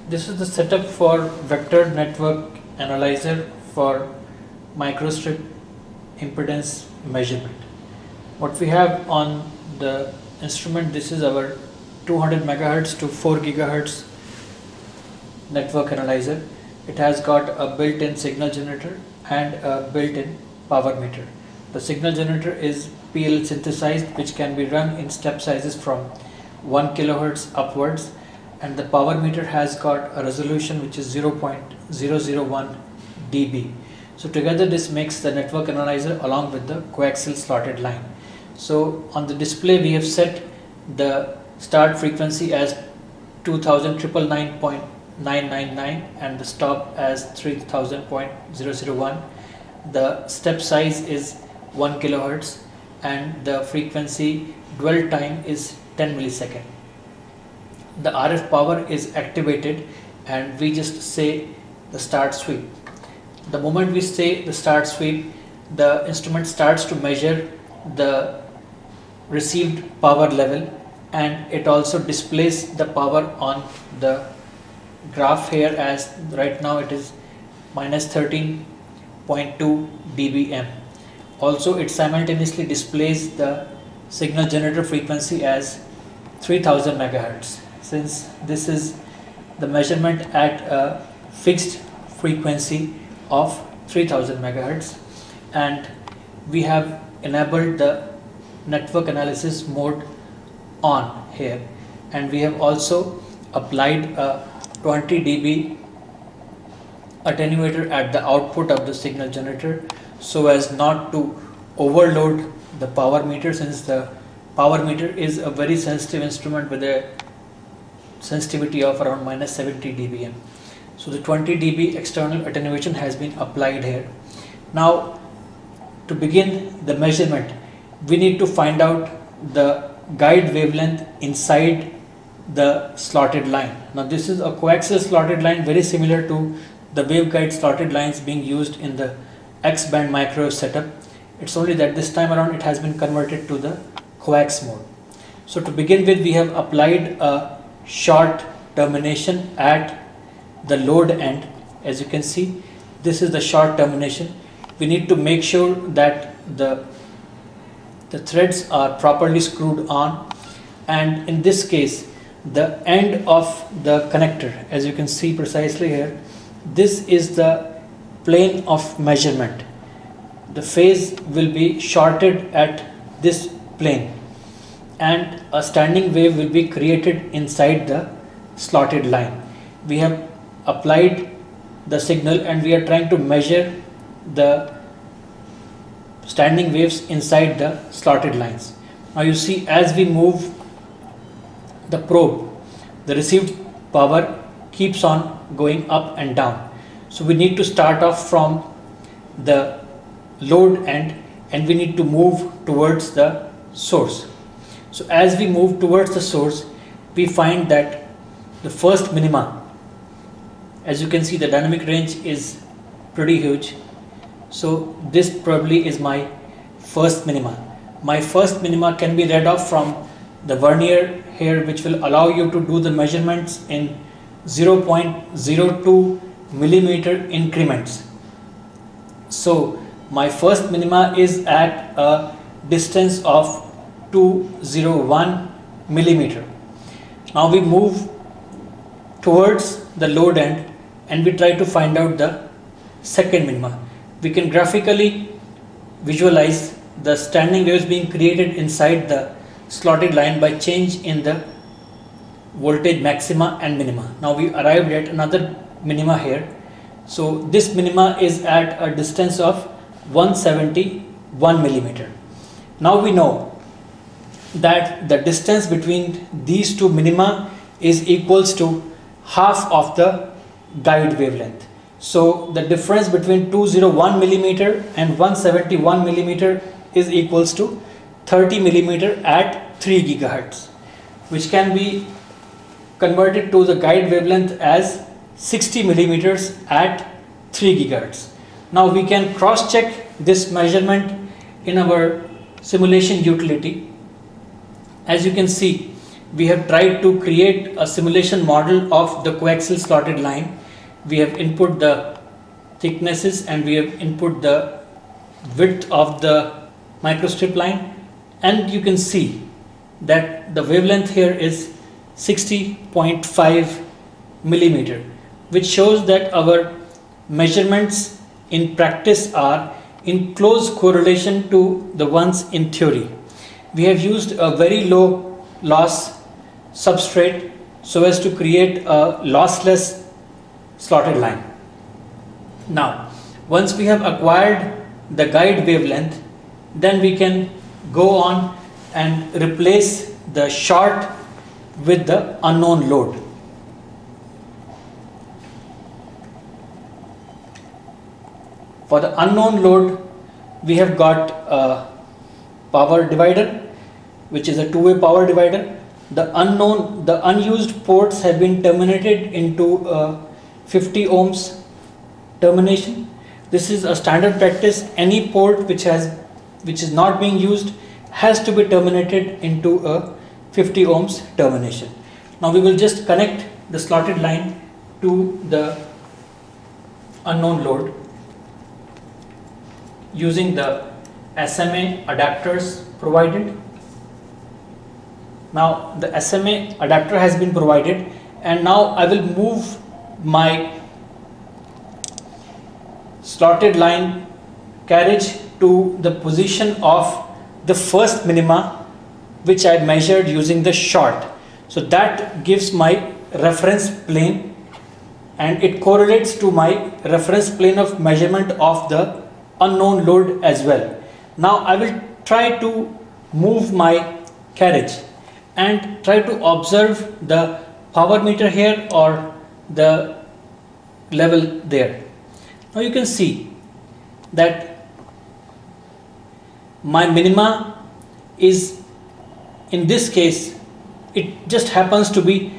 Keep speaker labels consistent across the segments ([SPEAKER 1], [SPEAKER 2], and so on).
[SPEAKER 1] This is the setup for vector network analyzer for microstrip impedance measurement. What we have on the instrument, this is our 200 megahertz to 4 gigahertz network analyzer. It has got a built-in signal generator and a built-in power meter. The signal generator is PL synthesized, which can be run in step sizes from 1 kilohertz upwards, and the power meter has got a resolution which is 0.001 dB. So together this makes the network analyzer along with the coaxial slotted line. So on the display we have set the start frequency as 2099.999 and the stop as 3000.001. The step size is 1 kilohertz and the frequency dwell time is 10 millisecond. The RF power is activated and we just say the start sweep. The moment we say the start sweep, the instrument starts to measure the received power level, and it also displays the power on the graph here as right now it is minus 13.2 dBm. Also it simultaneously displays the signal generator frequency as 3000 megahertz. Since this is the measurement at a fixed frequency of 3000 megahertz, and we have enabled the network analysis mode on here, and we have also applied a 20 dB attenuator at the output of the signal generator so as not to overload the power meter, since the power meter is a very sensitive instrument with a sensitivity of around minus 70 dBm. So the 20 dB external attenuation has been applied here. Now to begin the measurement, we need to find out the guide wavelength inside the slotted line. Now this is a coaxial slotted line, very similar to the waveguide slotted lines being used in the X-band microwave setup. It's only that this time around it has been converted to the coax mode. So to begin with, we have applied a short termination at the load end. As you can see, this is the short termination. We need to make sure that the threads are properly screwed on, and in this case the end of the connector, as you can see precisely here, this is the plane of measurement. The phase will be shorted at this plane and a standing wave will be created inside the slotted line. We have applied the signal and we are trying to measure the standing waves inside the slotted lines. Now you see, as we move the probe, the received power keeps on going up and down. So we need to start off from the load end and we need to move towards the source. So as we move towards the source, we find that the first minima, as you can see, the dynamic range is pretty huge. So this probably is my first minima. My first minima can be read off from the vernier here, which will allow you to do the measurements in 0.02 millimeter increments. So my first minima is at a distance of 201 millimeter. Now we move towards the load end and we try to find out the second minima. We can graphically visualize the standing waves being created inside the slotted line by change in the voltage maxima and minima. Now we arrived at another minima here. So this minima is at a distance of 171 millimeter. Now we know that the distance between these two minima is equals to half of the guide wavelength. So the difference between 201 millimeter and 171 millimeter is equals to 30 millimeter at 3 gigahertz, which can be converted to the guide wavelength as 60 millimeters at 3 gigahertz. Now we can cross check this measurement in our simulation utility. As you can see, we have tried to create a simulation model of the coaxial slotted line. We have input the thicknesses and we have input the width of the microstrip line, and you can see that the wavelength here is 60.5 millimeter, which shows that our measurements in practice are in close correlation to the ones in theory. We have used a very low loss substrate so as to create a lossless slotted line. Now, once we have acquired the guide wavelength, then we can go on and replace the short with the unknown load. For the unknown load, we have got a power divider, which is a two-way power divider. The unused ports have been terminated into a 50 ohms termination. This is a standard practice. Any port which is not being used has to be terminated into a 50 ohms termination. Now we will just connect the slotted line to the unknown load using the SMA adapters provided. Now the SMA adapter has been provided, and now I will move my slotted line carriage to the position of the first minima which I measured using the short. So that gives my reference plane, and it correlates to my reference plane of measurement of the unknown load as well. Now I will try to move my carriage and try to observe the power meter here or the level there. Now you can see that my minima is, in this case, it just happens to be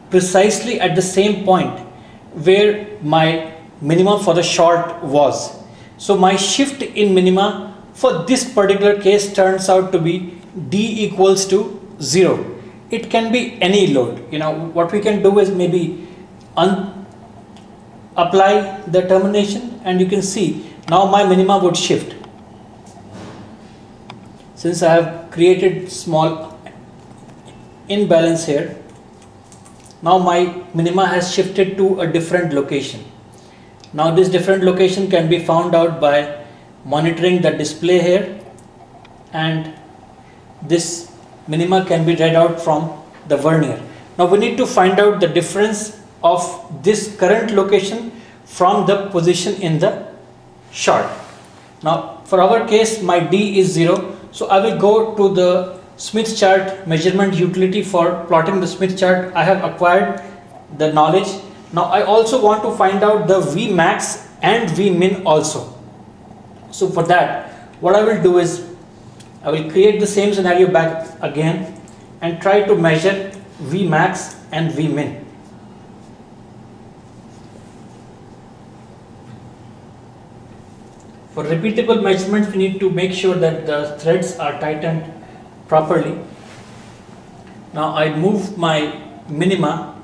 [SPEAKER 1] precisely at the same point where my minimum for the short was. So my shift in minima for this particular case turns out to be D equals to 0. It can be any load. What we can do is maybe apply the termination, and you can see now my minima would shift. Since I have created small imbalance here, now my minima has shifted to a different location. Now this different location can be found out by monitoring the display here, and this minima can be read out from the vernier. Now we need to find out the difference of this current location from the position in the short. Now for our case my D is 0, so I will go to the Smith chart measurement utility for plotting the Smith chart. I have acquired the knowledge. Now I also want to find out the Vmax and Vmin also. So for that, what I will do is I will create the same scenario back again and try to measure Vmax and Vmin. For repeatable measurements, we need to make sure that the threads are tightened properly. Now I move my minima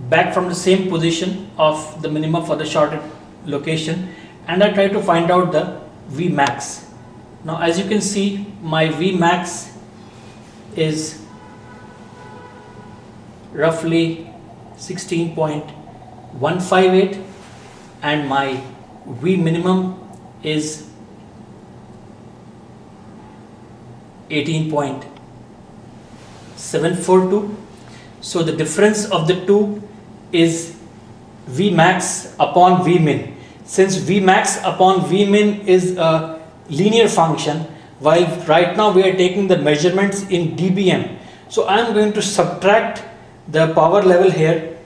[SPEAKER 1] back from the same position of the minima for the shorted location, and I try to find out the Vmax. Now as you can see, my Vmax is roughly 16.158 and my V minimum is 18.742. So the difference of the two is Vmax upon Vmin. Since Vmax upon Vmin is a linear function, while right now we are taking the measurements in dBm, so I am going to subtract the power level here,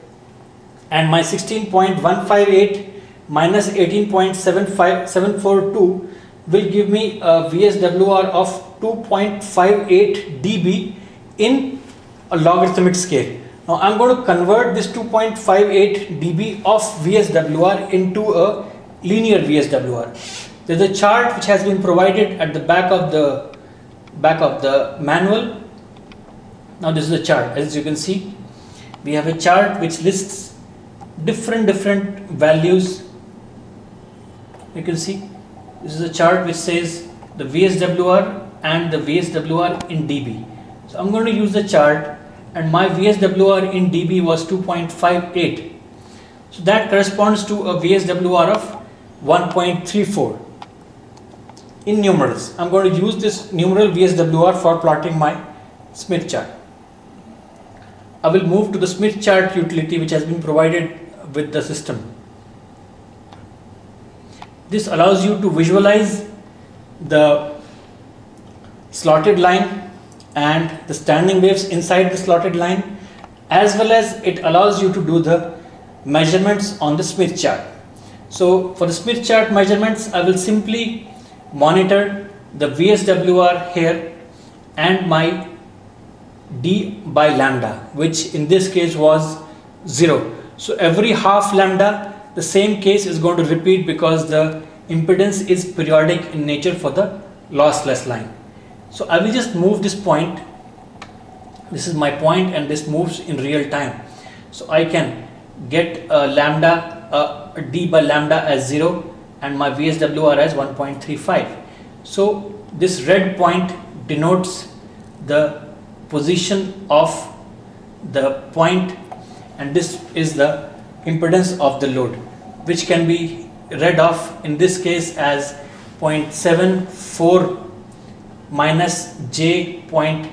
[SPEAKER 1] and my 16.158 minus 18.742 will give me a VSWR of 2.58 dB in a logarithmic scale. Now I am going to convert this 2.58 dB of VSWR into a linear VSWR. There is a chart which has been provided at the back of the manual. Now this is a chart. As you can see, we have a chart which lists different values. You can see this is a chart which says the VSWR and the VSWR in dB. So I'm going to use the chart, and my VSWR in dB was 2.58. So that corresponds to a VSWR of 1.34 in numerals. I'm going to use this numeral VSWR for plotting my Smith chart. I will move to the Smith chart utility which has been provided with the system. This allows you to visualize the slotted line and the standing waves inside the slotted line, as well as it allows you to do the measurements on the Smith chart. So for the Smith chart measurements, I will simply monitor the VSWR here and my d by lambda, which in this case was 0. So every half lambda, the same case is going to repeat because the impedance is periodic in nature for the lossless line. So I will just move this point. This is my point, and this moves in real time. So I can get a lambda, a d by lambda as 0 and my VSWR as 1.35. So this red point denotes the position of the point, and this is the impedance of the load, which can be read off in this case as 0.74 minus j.0,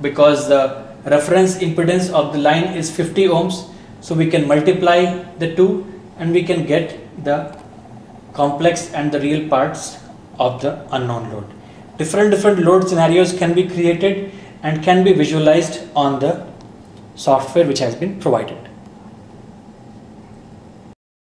[SPEAKER 1] because the reference impedance of the line is 50 ohms. So we can multiply the two and we can get the complex and the real parts of the unknown load. Different load scenarios can be created and can be visualized on the software which has been provided.